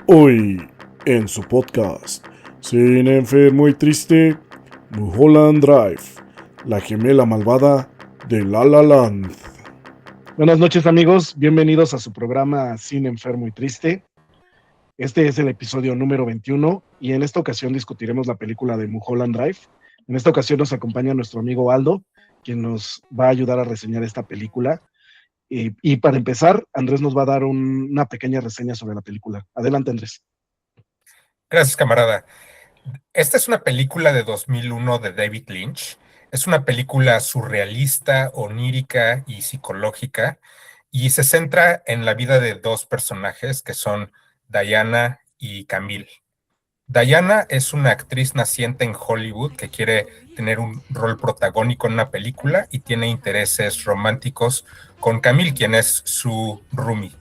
Hoy, en su podcast, Sin Enfermo y Triste, Mulholland Drive, la gemela malvada de La La Land. Buenas noches amigos, bienvenidos a su programa Sin Enfermo y Triste. Este es el episodio número 21 y en esta ocasión discutiremos la película de Mulholland Drive. En esta ocasión nos acompaña nuestro amigo Aldo, quien nos va a ayudar a reseñar esta película. Y para empezar, Andrés nos va a dar una pequeña reseña sobre la película. Adelante, Andrés. Gracias, camarada. Esta es una película de 2001 de David Lynch. Es una película surrealista, onírica y psicológica, y se centra en la vida de dos personajes que son Diana y Camille. Diana es una actriz naciente en Hollywood que quiere tener un rol protagónico en una película y tiene intereses románticos con Camille, quien es su roomie.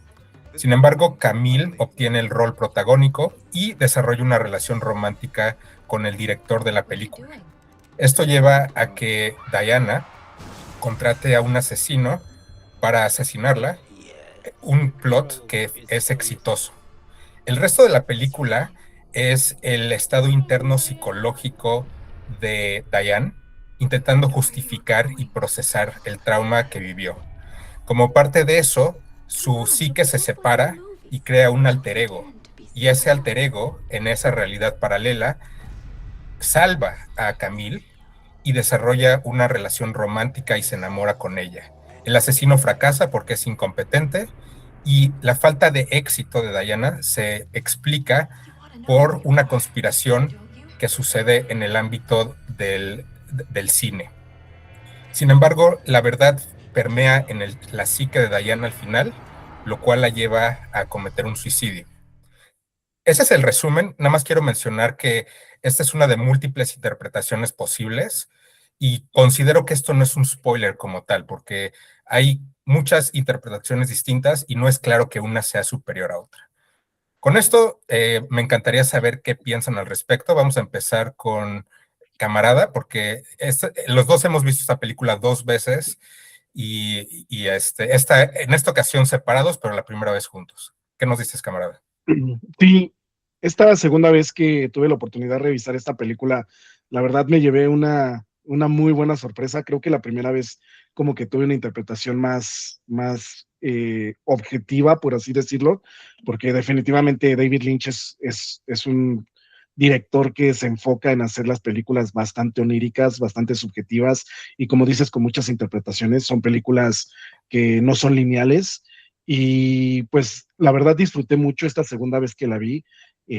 Sin embargo, Camille obtiene el rol protagónico y desarrolla una relación romántica con el director de la película. Esto lleva a que Diana contrate a un asesino para asesinarla, un plot que es exitoso. El resto de la película es el estado interno psicológico de Diane, intentando justificar y procesar el trauma que vivió. Como parte de eso, su psique se separa y crea un alter ego. Y ese alter ego, en esa realidad paralela, salva a Camille y desarrolla una relación romántica y se enamora con ella. El asesino fracasa porque es incompetente y la falta de éxito de Diana se explica por una conspiración que sucede en el ámbito del cine. Sin embargo, la verdad permea en la psique de Diana al final, lo cual la lleva a cometer un suicidio. Ese es el resumen. Nada más quiero mencionar que esta es una de múltiples interpretaciones posibles y considero que esto no es un spoiler como tal, porque hay muchas interpretaciones distintas y no es claro que una sea superior a otra. Con esto, me encantaría saber qué piensan al respecto. Vamos a empezar con camarada, porque los dos hemos visto esta película 2 veces y en esta ocasión separados, pero la primera vez juntos. ¿Qué nos dices, camarada? Sí, esta segunda vez que tuve la oportunidad de revisar esta película, la verdad me llevé una muy buena sorpresa. Creo que la primera vez como que tuve una interpretación más objetiva, por así decirlo, porque definitivamente David Lynch es un director que se enfoca en hacer las películas bastante oníricas, bastante subjetivas y como dices, con muchas interpretaciones. Son películas que no son lineales y pues la verdad disfruté mucho esta segunda vez que la vi.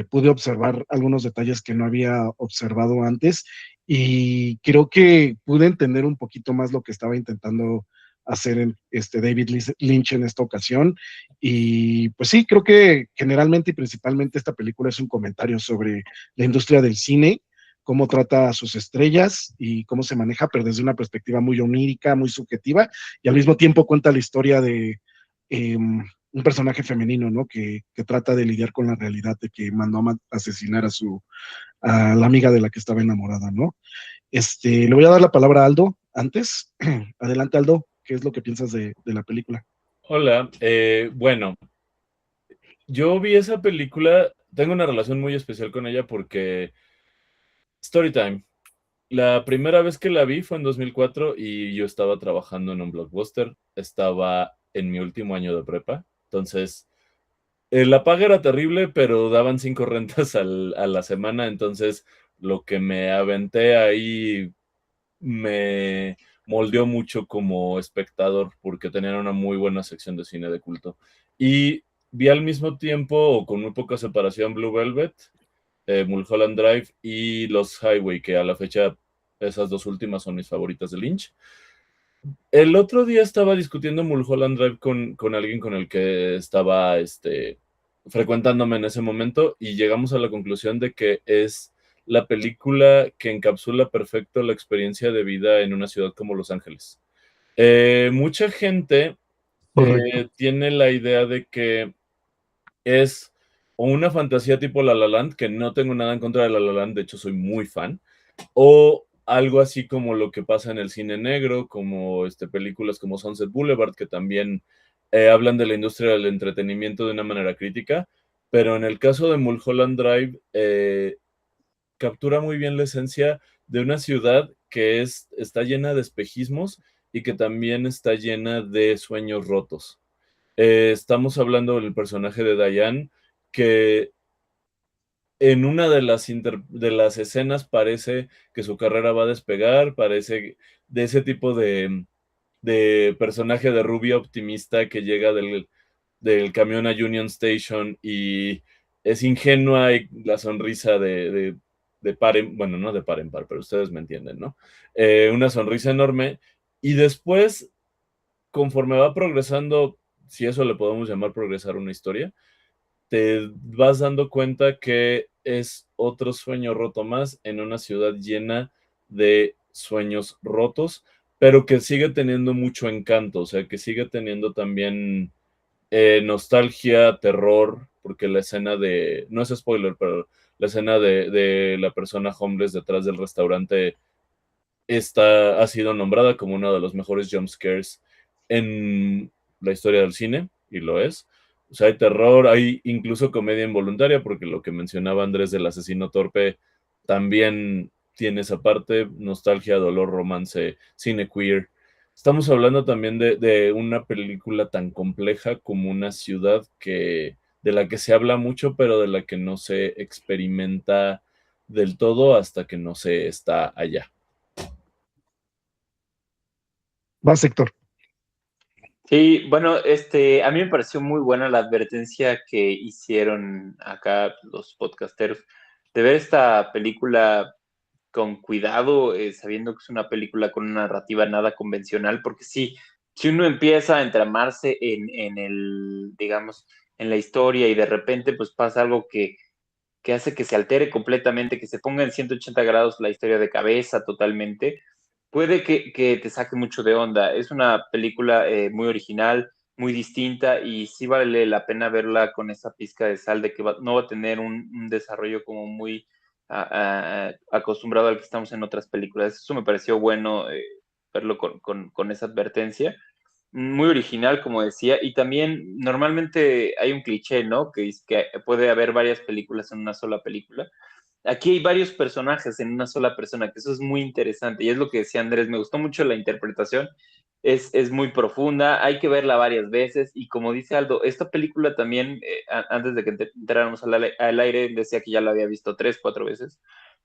Pude observar algunos detalles que no había observado antes y creo que pude entender un poquito más lo que estaba intentando hacer David Lynch en esta ocasión. Y pues sí, creo que generalmente y principalmente esta película es un comentario sobre la industria del cine, cómo trata a sus estrellas y cómo se maneja, pero desde una perspectiva muy onírica, muy subjetiva, y al mismo tiempo cuenta la historia de un personaje femenino, ¿no? Que trata de lidiar con la realidad de que mandó a asesinar a la amiga de la que estaba enamorada, ¿no? Le voy a dar la palabra a Aldo antes. Adelante, Aldo, ¿qué es lo que piensas de la película? Hola, bueno, yo vi esa película, tengo una relación muy especial con ella porque Storytime, la primera vez que la vi fue en 2004 y yo estaba trabajando en un blockbuster, estaba en mi último año de prepa, entonces la paga era terrible, pero daban 5 rentas a la semana, entonces lo que me aventé ahí me moldeó mucho como espectador porque tenían una muy buena sección de cine de culto. Y vi al mismo tiempo, o con muy poca separación, Blue Velvet, Mulholland Drive y Los Highway, que a la fecha esas dos últimas son mis favoritas de Lynch. El otro día estaba discutiendo Mulholland Drive con alguien con el que estaba frecuentándome en ese momento y llegamos a la conclusión de que es la película que encapsula perfecto la experiencia de vida en una ciudad como Los Ángeles. Mucha gente tiene la idea de que es una fantasía tipo La La Land, que no tengo nada en contra de La La Land, de hecho soy muy fan, o algo así como lo que pasa en el cine negro, como películas como Sunset Boulevard, que también hablan de la industria del entretenimiento de una manera crítica, pero en el caso de Mulholland Drive, captura muy bien la esencia de una ciudad que está llena de espejismos y que también está llena de sueños rotos. Estamos hablando del personaje de Diane, que en una de las escenas parece que su carrera va a despegar, parece de ese tipo de personaje de rubia optimista que llega del camión a Union Station y es ingenua y la sonrisa de par en, bueno, no de par en par, pero ustedes me entienden, ¿no? Una sonrisa enorme y después, conforme va progresando, si eso le podemos llamar progresar una historia, te vas dando cuenta que es otro sueño roto más en una ciudad llena de sueños rotos, pero que sigue teniendo mucho encanto, o sea, que sigue teniendo también nostalgia, terror, porque la escena no es spoiler, pero la escena de la persona homeless detrás del restaurante ha sido nombrada como uno de los mejores jump scares en la historia del cine, y lo es. O sea, hay terror, hay incluso comedia involuntaria, porque lo que mencionaba Andrés del asesino torpe también tiene esa parte, nostalgia, dolor, romance, cine queer. Estamos hablando también de una película tan compleja como una ciudad de la que se habla mucho, pero de la que no se experimenta del todo hasta que no se está allá. Vas, Héctor. Sí, bueno, a mí me pareció muy buena la advertencia que hicieron acá los podcasteros de ver esta película con cuidado, sabiendo que es una película con una narrativa nada convencional, porque sí, si uno empieza a entramarse digamos, en la historia y de repente pues pasa algo que hace que se altere completamente, que se ponga en 180 grados la historia de cabeza totalmente, puede que te saque mucho de onda. Es una película muy original, muy distinta y sí vale la pena verla con esa pizca de sal de que no va a tener un desarrollo como muy acostumbrado al que estamos en otras películas. Eso me pareció bueno verlo con esa advertencia. Muy original, como decía, y también normalmente hay un cliché, ¿no? Que dice que puede haber varias películas en una sola película. Aquí hay varios personajes en una sola persona, que eso es muy interesante. Y es lo que decía Andrés, me gustó mucho la interpretación. Es muy profunda, hay que verla varias veces. Y como dice Aldo, esta película también, antes de que entráramos al aire, decía que ya la había visto 3, 4 veces.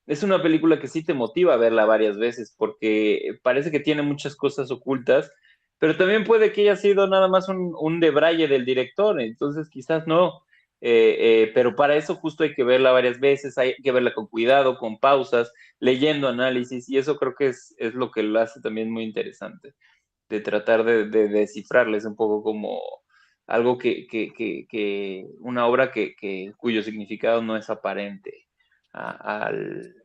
Es una película que sí te motiva a verla varias veces, porque parece que tiene muchas cosas ocultas, pero también puede que haya sido nada más un debraye del director, entonces quizás no. Pero para eso justo hay que verla varias veces, hay que verla con cuidado, con pausas, leyendo análisis, y eso creo que es lo que lo hace también muy interesante, de tratar de descifrarles un poco como algo que una obra cuyo significado no es aparente a, al,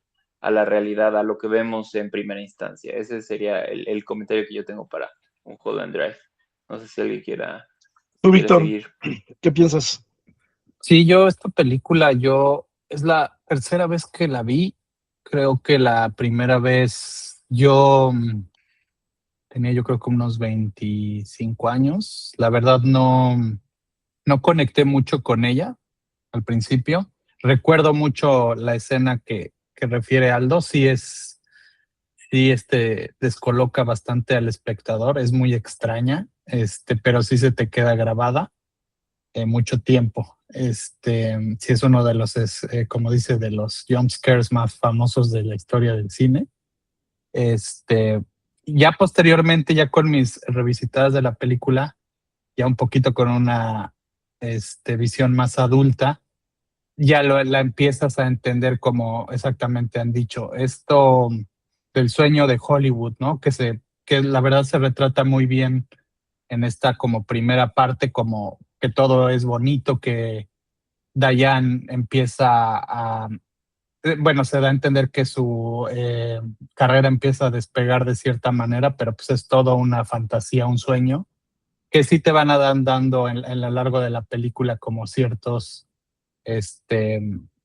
a la realidad, a lo que vemos en primera instancia. Ese sería el comentario que yo tengo para un Holland Drive. No sé si alguien Tú, quiere Víctor, seguir. ¿qué piensas? Sí, esta película, es la tercera vez que la vi. Creo que la primera vez tenía yo creo que unos 25 años. La verdad no conecté mucho con ella al principio. Recuerdo mucho la escena que refiere Aldo. Sí, descoloca bastante al espectador. Es muy extraña, pero sí se te queda grabada mucho tiempo. Sí es uno de los, como dice, de los jump scares más famosos de la historia del cine. Ya posteriormente, ya con mis revisitadas de la película, ya un poquito con una visión más adulta, ya la empiezas a entender como exactamente han dicho. Esto del sueño de Hollywood, ¿no? Que la verdad se retrata muy bien en esta como primera parte, como que todo es bonito, que Diane bueno, se da a entender que su carrera empieza a despegar de cierta manera, pero pues es todo una fantasía, un sueño, que sí te van dando en lo largo de la película como ciertos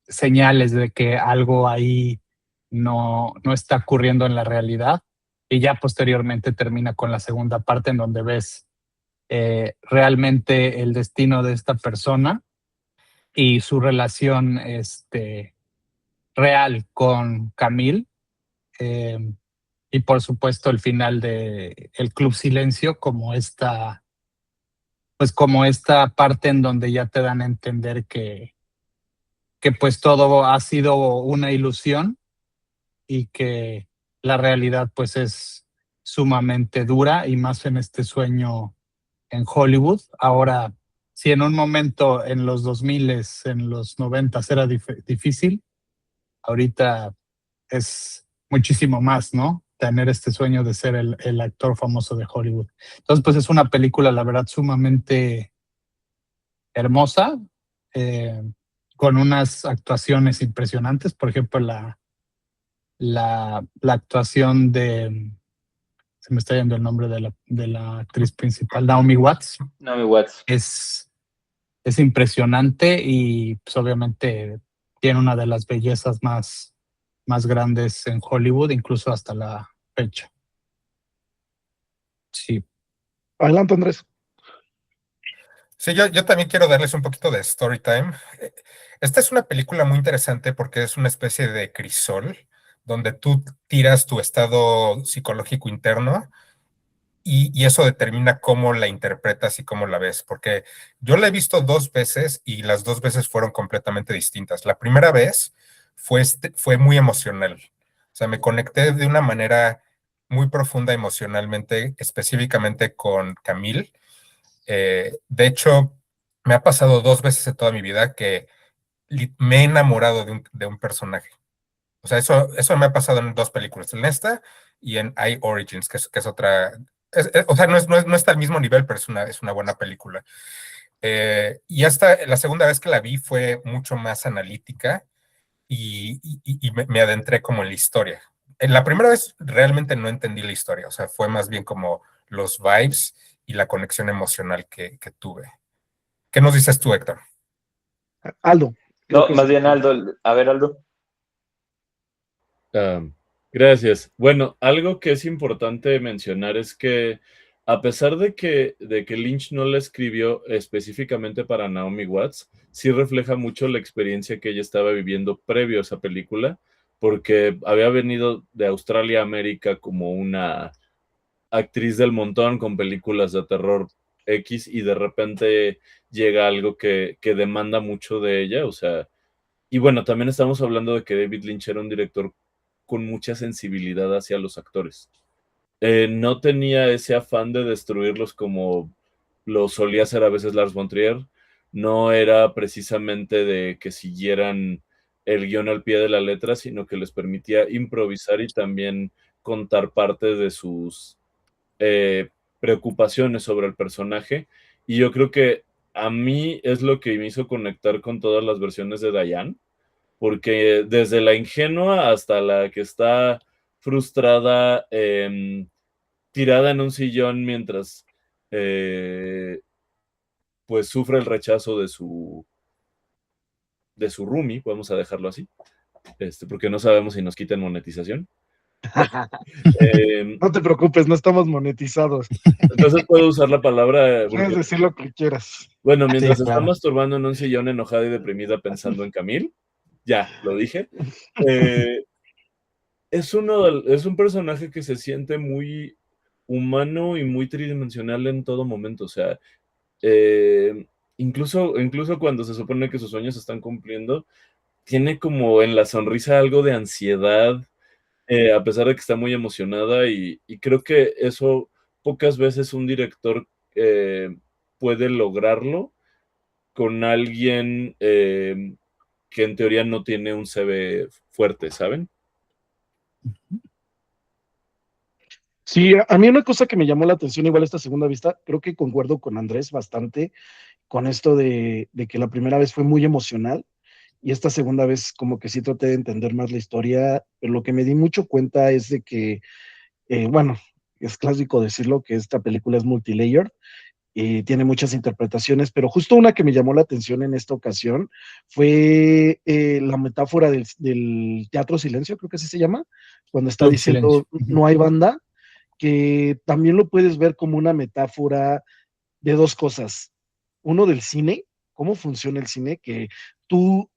señales de que algo ahí no está ocurriendo en la realidad, y ya posteriormente termina con la segunda parte en donde ves realmente el destino de esta persona y su relación real con Camille. Y por supuesto el final de El Club Silencio como esta parte en donde ya te dan a entender que pues todo ha sido una ilusión y que la realidad pues es sumamente dura, y más en este sueño en Hollywood. Ahora, si en un momento en los 2000, en los 90 era difícil, ahorita es muchísimo más, ¿no? Tener este sueño de ser el actor famoso de Hollywood. Entonces, pues es una película, la verdad, sumamente hermosa, con unas actuaciones impresionantes. Por ejemplo, la actuación se me está yendo el nombre de la actriz principal, Naomi Watts. Naomi Watts. Es impresionante, y pues obviamente tiene una de las bellezas más grandes en Hollywood, incluso hasta la fecha. Sí. Adelante, Andrés. Sí, yo también quiero darles un poquito de story time. Esta es una película muy interesante porque es una especie de crisol donde tú tiras tu estado psicológico interno y eso determina cómo la interpretas y cómo la ves. Porque yo la he visto 2 veces y las 2 veces fueron completamente distintas. La primera vez fue muy emocional. O sea, me conecté de una manera muy profunda emocionalmente, específicamente con Camille. De hecho, me ha pasado 2 veces en toda mi vida que me he enamorado de un personaje. O sea, eso me ha pasado en 2 películas, en esta y en I Origins, que es otra. O sea, no está al mismo nivel, pero es una buena película. Y hasta la segunda vez que la vi fue mucho más analítica y me adentré como en la historia. En la primera vez realmente no entendí la historia, o sea, fue más bien como los vibes y la conexión emocional que tuve. ¿Qué nos dices tú, Héctor? Aldo. No, más bien Aldo. A ver, Aldo. Gracias. Bueno, algo que es importante mencionar es que a pesar de que Lynch no la escribió específicamente para Naomi Watts, sí refleja mucho la experiencia que ella estaba viviendo previo a esa película, porque había venido de Australia a América como una actriz del montón con películas de terror X, y de repente llega algo que demanda mucho de ella, o sea, y bueno, también estamos hablando de que David Lynch era un director con mucha sensibilidad hacia los actores. No tenía ese afán de destruirlos como lo solía hacer a veces Lars von Trier. No era precisamente de que siguieran el guión al pie de la letra, sino que les permitía improvisar y también contar parte de sus preocupaciones sobre el personaje. Y yo creo que a mí es lo que me hizo conectar con todas las versiones de Diane, porque desde la ingenua hasta la que está frustrada, tirada en un sillón mientras pues sufre el rechazo de su roomie, vamos a dejarlo así, porque no sabemos si nos quitan monetización. No te preocupes, no estamos monetizados. Entonces puedo usar la palabra. Puedes decir lo que quieras. Bueno, mientras Sí, está claro. masturbando en un sillón enojada y deprimida pensando en Camille, ya, lo dije. Es un personaje que se siente muy humano y muy tridimensional en todo momento. O sea, incluso cuando se supone que sus sueños se están cumpliendo, tiene como en la sonrisa algo de ansiedad, a pesar de que está muy emocionada, y creo que eso pocas veces un director puede lograrlo con alguien que en teoría no tiene un CV fuerte, ¿saben? Sí, a mí una cosa que me llamó la atención, igual esta segunda vista, creo que concuerdo con Andrés bastante con esto de que la primera vez fue muy emocional y esta segunda vez como que sí traté de entender más la historia, pero lo que me di mucho cuenta es de que, bueno, es clásico decirlo, que esta película es multilayered y tiene muchas interpretaciones, pero justo una que me llamó la atención en esta ocasión fue la metáfora del teatro silencio, creo que así se llama, cuando está Club diciendo Silencio. Ujú. no hay banda, que también lo puedes ver como una metáfora de 2 cosas. Uno del cine, cómo funciona el cine, que tú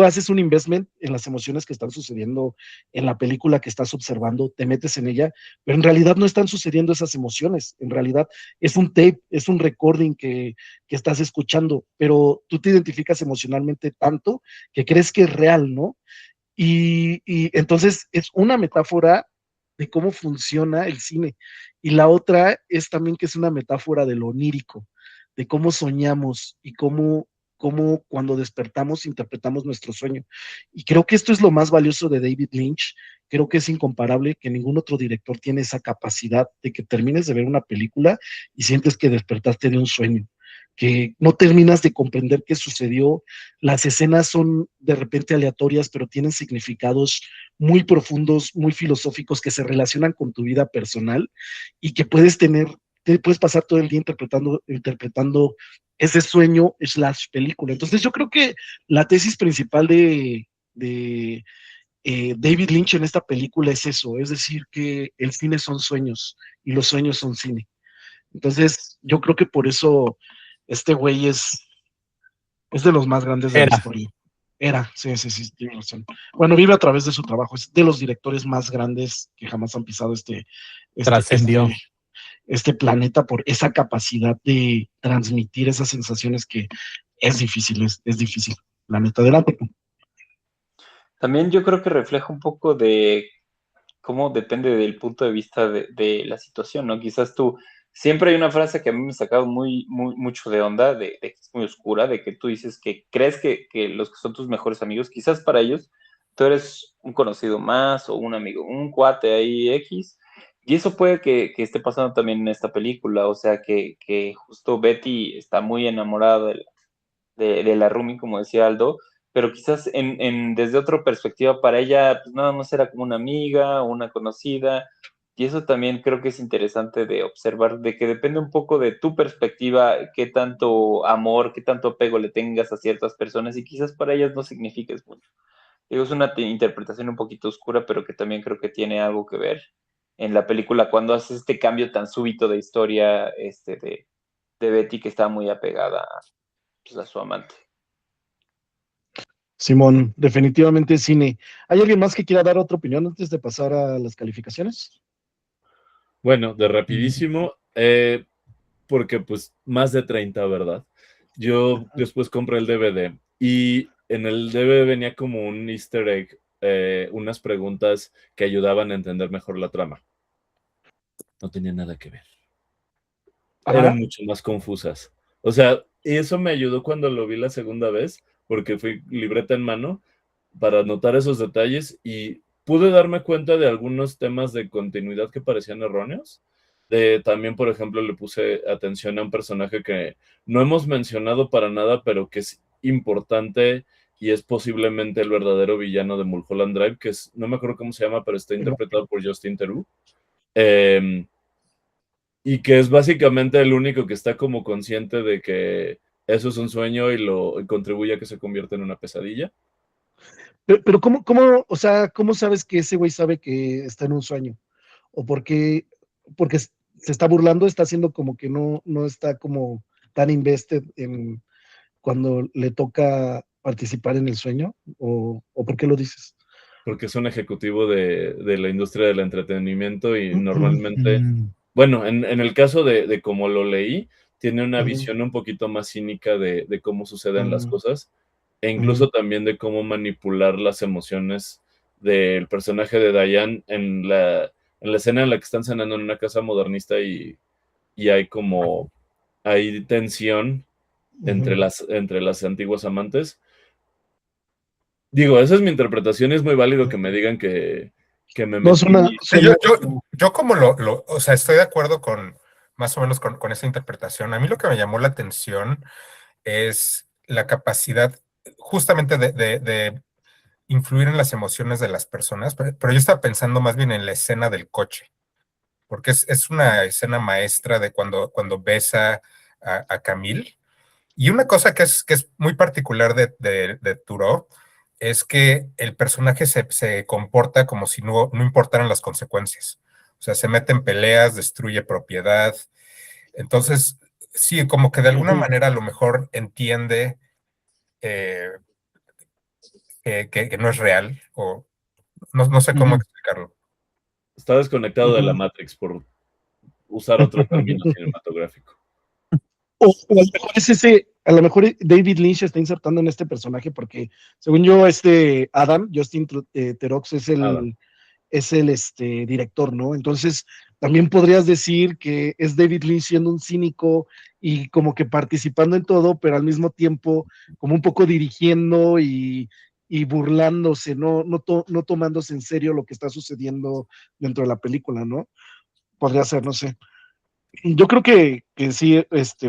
haces un investment en las emociones que están sucediendo en la película que estás observando, te metes en ella, pero en realidad no están sucediendo esas emociones, en realidad es un tape, es un recording que estás escuchando, pero tú te identificas emocionalmente tanto que crees que es real, ¿no? Y entonces es una metáfora de cómo funciona el cine. Y la otra es también que es una metáfora de lo onírico, de cómo soñamos y cómo cuando despertamos interpretamos nuestro sueño. Y creo que esto es lo más valioso de David Lynch. Creo que es incomparable, que ningún otro director tiene esa capacidad de que termines de ver una película y sientes que despertaste de un sueño, que no terminas de comprender qué sucedió. Las escenas son de repente aleatorias, pero tienen significados muy profundos, muy filosóficos, que se relacionan con tu vida personal y que te puedes pasar todo el día interpretando ese sueño slash película. Entonces yo creo que la tesis principal de David Lynch en esta película es eso, es decir, que el cine son sueños y los sueños son cine. Entonces yo creo que por eso este güey es de los más grandes de la historia. Sí, tiene razón. Bueno, vive a través de su trabajo, es de los directores más grandes que jamás han pisado Trascendió. este planeta por esa capacidad de transmitir esas sensaciones que es difícil, es difícil. La neta, adelante. También yo creo que refleja un poco de cómo depende del punto de vista de la situación, ¿no? Quizás tú, siempre hay una frase que a mí me ha sacado mucho de onda, de que es muy oscura, de que tú dices que crees que los que son tus mejores amigos, quizás para ellos, tú eres un conocido más o un amigo, un cuate ahí X, y eso puede que esté pasando también en esta película, o sea, que justo Betty está muy enamorada de la Rumi, como decía Aldo, pero quizás desde otra perspectiva para ella, pues nada más era como una amiga o una conocida, y eso también creo que es interesante de observar, de que depende un poco de tu perspectiva, qué tanto amor, qué tanto apego le tengas a ciertas personas, y quizás para ellas no signifiques mucho. Digo, es una interpretación un poquito oscura, pero que también creo que tiene algo que ver en la película cuando hace este cambio tan súbito de historia de Betty, que está muy apegada pues, a su amante. Simón, definitivamente cine. ¿Hay alguien más que quiera dar otra opinión antes de pasar a las calificaciones? Bueno, de rapidísimo, porque pues más de 30, ¿verdad? Yo después compré el DVD y en el DVD venía como un easter egg, unas preguntas que ayudaban a entender mejor la trama. No tenía nada que ver. Eran mucho más confusas. O sea, eso me ayudó cuando lo vi la segunda vez, porque fui libreta en mano para anotar esos detalles y pude darme cuenta de algunos temas de continuidad que parecían erróneos. También, por ejemplo, le puse atención a un personaje que no hemos mencionado para nada, pero que es importante y es posiblemente el verdadero villano de Mulholland Drive, que es, no me acuerdo cómo se llama, pero está interpretado por Justin Theroux. Y que es básicamente el único que está como consciente de que eso es un sueño y contribuye a que se convierta en una pesadilla. Pero o sea, ¿cómo sabes que ese güey sabe que está en un sueño? ¿O porque se está burlando, está haciendo como que no está como tan invested en cuando le toca participar en el sueño? ¿O por qué lo dices? Porque es un ejecutivo de la industria del entretenimiento y normalmente, bueno, en el caso de como lo leí, tiene una visión un poquito más cínica de cómo suceden las cosas e incluso también de cómo manipular las emociones del personaje de Diane en la escena en la que están cenando en una casa modernista y hay tensión entre las antiguas amantes. Digo, esa es mi interpretación y es muy válido que me digan que me No, metí. Sí, yo como o sea, estoy de acuerdo con más o menos con esa interpretación. A mí lo que me llamó la atención es la capacidad justamente de influir en las emociones de las personas, pero yo estaba pensando más bien en la escena del coche, porque es una escena maestra de cuando besa a Camille. Y una cosa que es muy particular de Theroux es que el personaje se comporta como si no importaran las consecuencias. O sea, se mete en peleas, destruye propiedad. Entonces, sí, como que de alguna Ujú. manera a lo mejor entiende eh, que no es real, o no sé cómo Ujú. explicarlo. Está desconectado de la Ujú. Matrix, por usar otro término cinematográfico. O a lo mejor es ese, a lo mejor David Lynch está insertando en este personaje porque, según yo, Adam, Justin Theroux Nada. es el director, ¿no? Entonces, también podrías decir que es David Lynch siendo un cínico y como que participando en todo, pero al mismo tiempo como un poco dirigiendo y burlándose, no tomándose en serio lo que está sucediendo dentro de la película, ¿no? Podría ser, no sé. Yo creo que sí,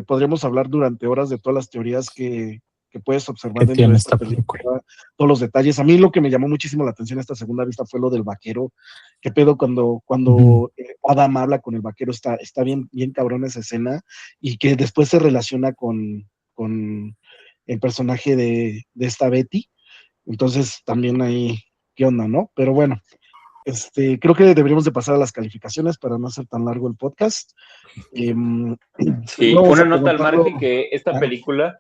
podríamos hablar durante horas de todas las teorías que puedes observar que dentro de tiene esta esta película. película, todos los detalles. A mí lo que me llamó muchísimo la atención esta segunda vista fue lo del vaquero. ¿Qué pedo cuando, Ujú. Adam habla con el vaquero? Está bien, bien cabrón esa escena y que después se relaciona con el personaje de esta Betty. Entonces también ahí, ¿qué onda, no? Pero bueno, creo que deberíamos de pasar a las calificaciones para no hacer tan largo el podcast. Sí, Primero vamos una a nota al preguntarlo. margen que esta Ah, película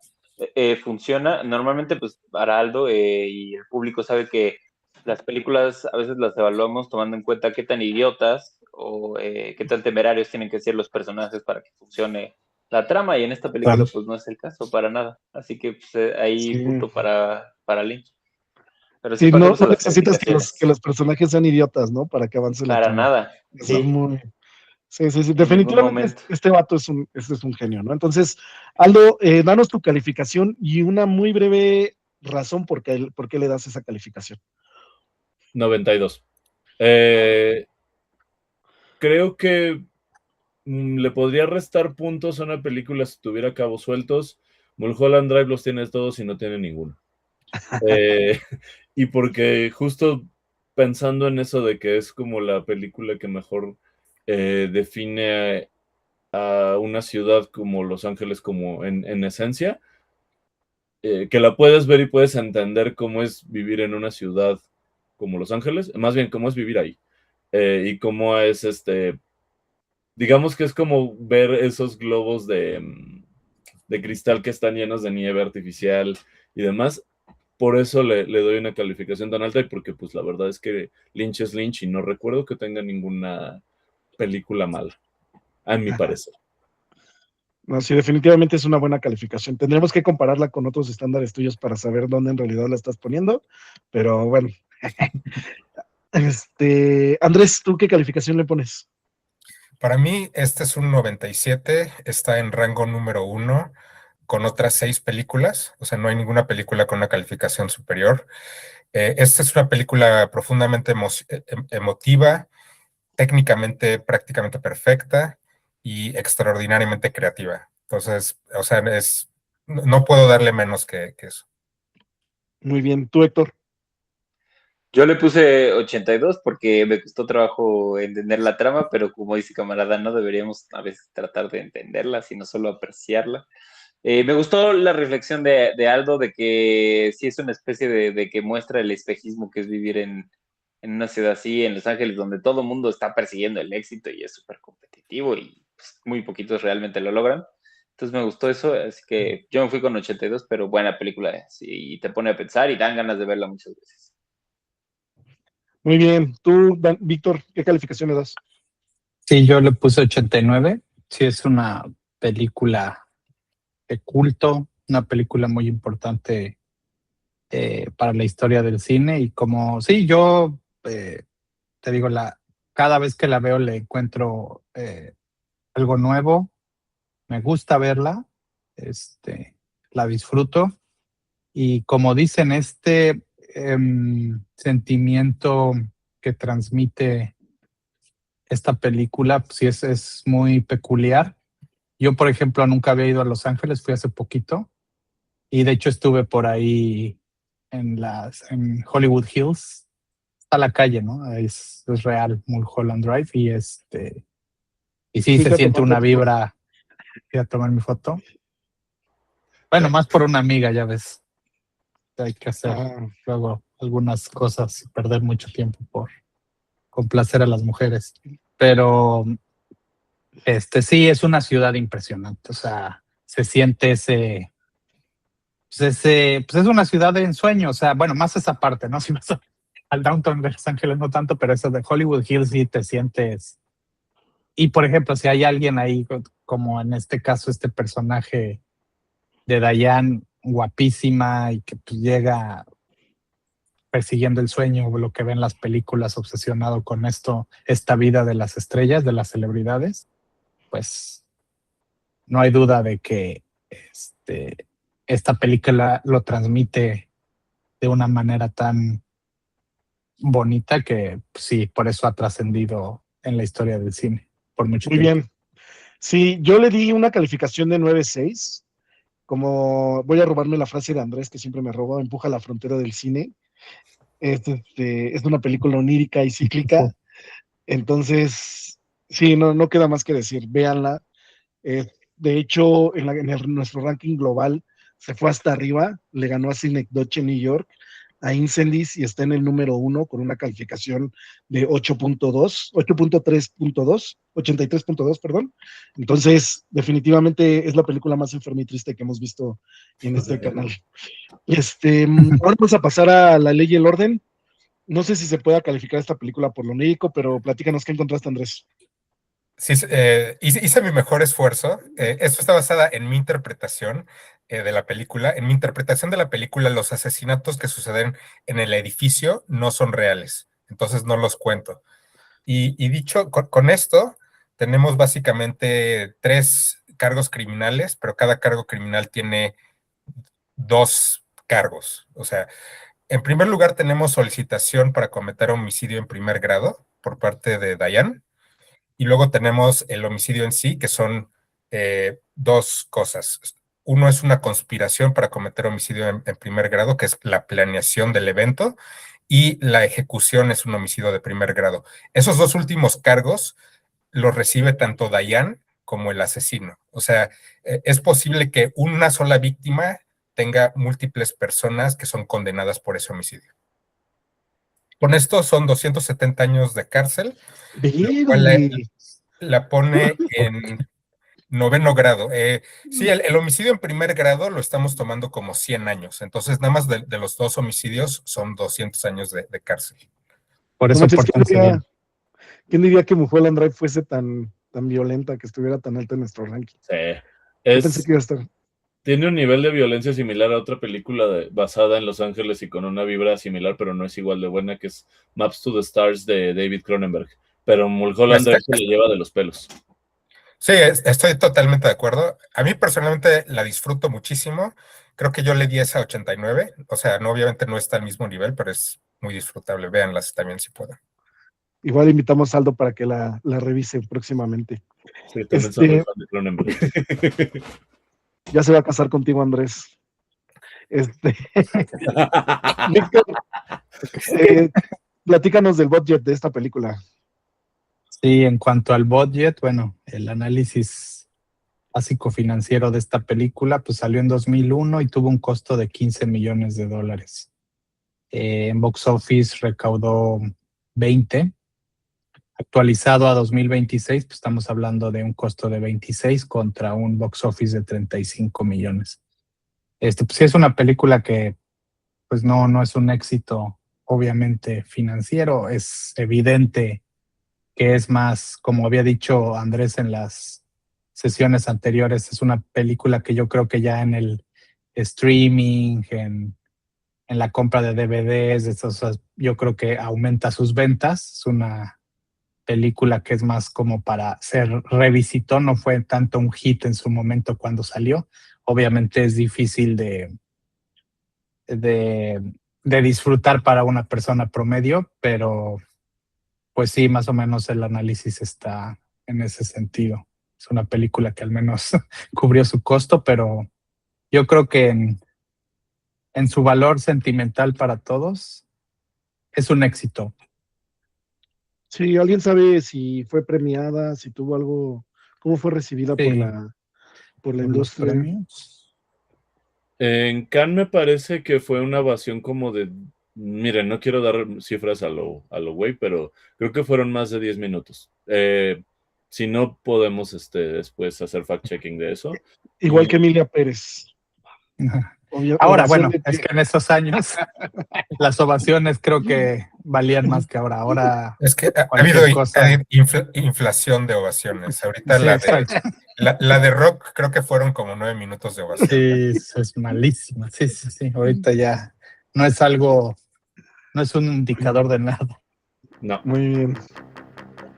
funciona. Normalmente, pues, Araldo y el público sabe que las películas a veces las evaluamos tomando en cuenta qué tan idiotas o qué tan temerarios tienen que ser los personajes para que funcione la trama, y en esta película, Claro. pues, no es el caso para nada. Así que, pues, ahí sí, punto para Lynch. Pero sí, sí, no, pasemos a no las necesitas que calificaciones. los personajes sean idiotas, ¿no? Para que avance la Para trama. nada, Eso es sí, muy. Sí, sí, sí. en ningún Definitivamente momento. este vato este es un genio, ¿no? Entonces, Aldo, danos tu calificación y una muy breve razón por qué le das esa calificación. 92. Creo que le podría restar puntos a una película si tuviera cabos sueltos. Mulholland Drive los tiene todos y no tiene ninguno. Eh, y porque justo pensando en eso de que es como la película que mejor define a una ciudad como Los Ángeles como en esencia, que la puedes ver y puedes entender cómo es vivir en una ciudad como Los Ángeles, más bien cómo es vivir ahí. Y cómo es digamos que es como ver esos globos de cristal que están llenos de nieve artificial y demás. Por eso le doy una calificación tan alta, y porque pues la verdad es que Lynch es Lynch y no recuerdo que tenga ninguna película mala, a mi Ajá. parecer. No, sí, definitivamente es una buena calificación. Tendremos que compararla con otros estándares tuyos para saber dónde en realidad la estás poniendo, pero bueno. Andrés, ¿tú qué calificación le pones? Para mí, este es un 97, está en rango número 1 con otras 6 películas, o sea, no hay ninguna película con una calificación superior. Esta es una película profundamente emotiva, técnicamente prácticamente perfecta y extraordinariamente creativa. Entonces, o sea, no puedo darle menos que eso. Muy bien, tú, Héctor. Yo le puse 82 porque me costó trabajo entender la trama, pero como dice camarada, no deberíamos a veces tratar de entenderla, sino solo apreciarla. Me gustó la reflexión de Aldo de que sí es una especie de que muestra el espejismo que es vivir en una ciudad así, en Los Ángeles, donde todo el mundo está persiguiendo el éxito y es súper competitivo y pues, muy poquitos realmente lo logran. Entonces me gustó eso, así que yo me fui con 82, pero buena película, sí, y te pone a pensar y dan ganas de verla muchas veces. Muy bien, tú, Víctor, ¿qué calificación le das? Sí, yo le puse 89. Sí, es una película de culto, una película muy importante para la historia del cine. Y como, sí, yo te digo, cada vez que la veo le encuentro algo nuevo. Me gusta verla, la disfruto. Y como dicen, sentimiento que transmite esta película, pues sí es muy peculiar. Yo, por ejemplo, nunca había ido a Los Ángeles, fui hace poquito y de hecho estuve por ahí en Hollywood Hills. Está la calle, ¿no? Es real, Mulholland Drive y sí, se Fuiste a siente tomarte una tu foto. vibra. Fui a tomar mi foto. Bueno, más por una amiga, ya ves. Hay que hacer Ah, luego algunas cosas y perder mucho tiempo por complacer a las mujeres. Pero Sí, es una ciudad impresionante. O sea, se siente pues es una ciudad de ensueño. O sea, bueno, más esa parte, ¿no? Si vas al downtown de Los Ángeles no tanto, pero eso de Hollywood Hills sí te sientes. Y por ejemplo, si hay alguien ahí, como en este caso, este personaje de Diane, guapísima y que pues, llega persiguiendo el sueño, lo que ven las películas, obsesionado con esta vida de las estrellas, de las celebridades, pues no hay duda de que esta película lo transmite de una manera tan bonita que pues, sí, por eso ha trascendido en la historia del cine por mucho Muy tiempo. bien. Sí, yo le di una calificación de 9.6. Como voy a robarme la frase de Andrés, que siempre me roba, empuja la frontera del cine. Es una película onírica y cíclica. Entonces, sí, no queda más que decir. Véanla. De hecho, nuestro ranking global se fue hasta arriba. Le ganó a Cinecdoche New York, a Incendies, y está en el número 1 con una calificación de 83.2, perdón. Entonces, definitivamente es la película más enferma y triste que hemos visto en este canal. Ahora vamos a pasar a La Ley y el Orden. No sé si se pueda calificar esta película por lo único, pero platícanos qué encontraste, Andrés. Sí, hice mi mejor esfuerzo. Esto está basada en mi interpretación de la película. En mi interpretación de la película, los asesinatos que suceden en el edificio no son reales, entonces no los cuento. Y dicho, con esto, tenemos básicamente 3 cargos criminales, pero cada cargo criminal tiene 2 cargos. O sea, en primer lugar tenemos solicitación para cometer homicidio en primer grado por parte de Diane. Y luego tenemos el homicidio en sí, que son 2 cosas. Uno es una conspiración para cometer homicidio en primer grado, que es la planeación del evento, y la ejecución es un homicidio de primer grado. Esos 2 últimos cargos los recibe tanto Diane como el asesino. O sea, es posible que una sola víctima tenga múltiples personas que son condenadas por ese homicidio. Con esto son 270 años de cárcel, lo cual la pone en 9º grado. Sí, el homicidio en primer grado lo estamos tomando como 100 años. Entonces, nada más de los 2 homicidios son 200 años de cárcel. Por No eso manches, pórtense bien. ¿quién diría que Mulholland Drive fuese tan violenta, que estuviera tan alta en nuestro ranking? Sí. Yo pensé que iba a estar. Tiene un nivel de violencia similar a otra película basada en Los Ángeles y con una vibra similar, pero no es igual de buena, que es Maps to the Stars de David Cronenberg. Pero Mulholland Drive se le lleva de los pelos. Sí, estoy totalmente de acuerdo. A mí personalmente la disfruto muchísimo. Creo que yo le di esa 89. O sea, no, obviamente no está al mismo nivel, pero es muy disfrutable. Véanlas también si pueden. Igual invitamos a Aldo para que la revise próximamente. Sí, también soy muy fan de Cronenberg. Ya se va a casar contigo, Andrés. Víctor, platícanos del budget de esta película. Sí, en cuanto al budget, bueno, el análisis básico financiero de esta película, pues salió en 2001 y tuvo un costo de $15 millones. En box office recaudó 20. Actualizado a 2026, pues estamos hablando de un costo de 26 contra un box office de 35 millones. Pues sí es una película que pues no es un éxito obviamente financiero, es evidente que es más, como había dicho Andrés en las sesiones anteriores, es una película que yo creo que ya en el streaming, en la compra de DVDs, yo creo que aumenta sus ventas. Es una película que es más como para ser revisitó, no fue tanto un hit en su momento cuando salió. Obviamente es difícil de disfrutar para una persona promedio, pero pues sí, más o menos el análisis está en ese sentido. Es una película que al menos cubrió su costo, pero yo creo que en su valor sentimental para todos es un éxito. Sí, ¿alguien sabe si fue premiada, si tuvo algo, cómo fue recibida Sí, por la industria? Los premios. En Cannes me parece que fue una ovación como de, miren, no quiero dar cifras a lo güey, pero creo que fueron más de 10 minutos. Si no podemos después hacer fact-checking de eso. Igual Y- que Emilia Pérez. Ahora, Ovación bueno, de pie. es que en esos años las ovaciones creo que valían más que ahora. Ahora Es que ha cualquier habido cosa. inflación de ovaciones. Ahorita Sí, exacto. la de Rock creo que fueron como 9 minutos de ovación. Sí, es malísima. Sí. Ahorita ya no es algo, no es un indicador de nada. No. Muy bien.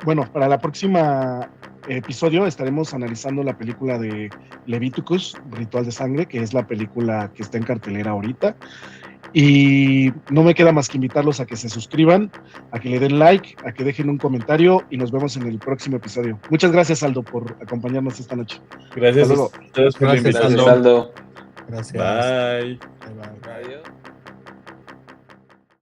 Bueno, para la próxima episodio estaremos analizando la película de Leviticus, Ritual de Sangre, que es la película que está en cartelera ahorita. Y no me queda más que invitarlos a que se suscriban, a que le den like, a que dejen un comentario y nos vemos en el próximo episodio. Muchas gracias, Aldo, por acompañarnos esta noche. Gracias Hasta a luego. ustedes por la Gracias, Gracias, invitación. Aldo. Gracias. Bye. Bye, bye. Adiós.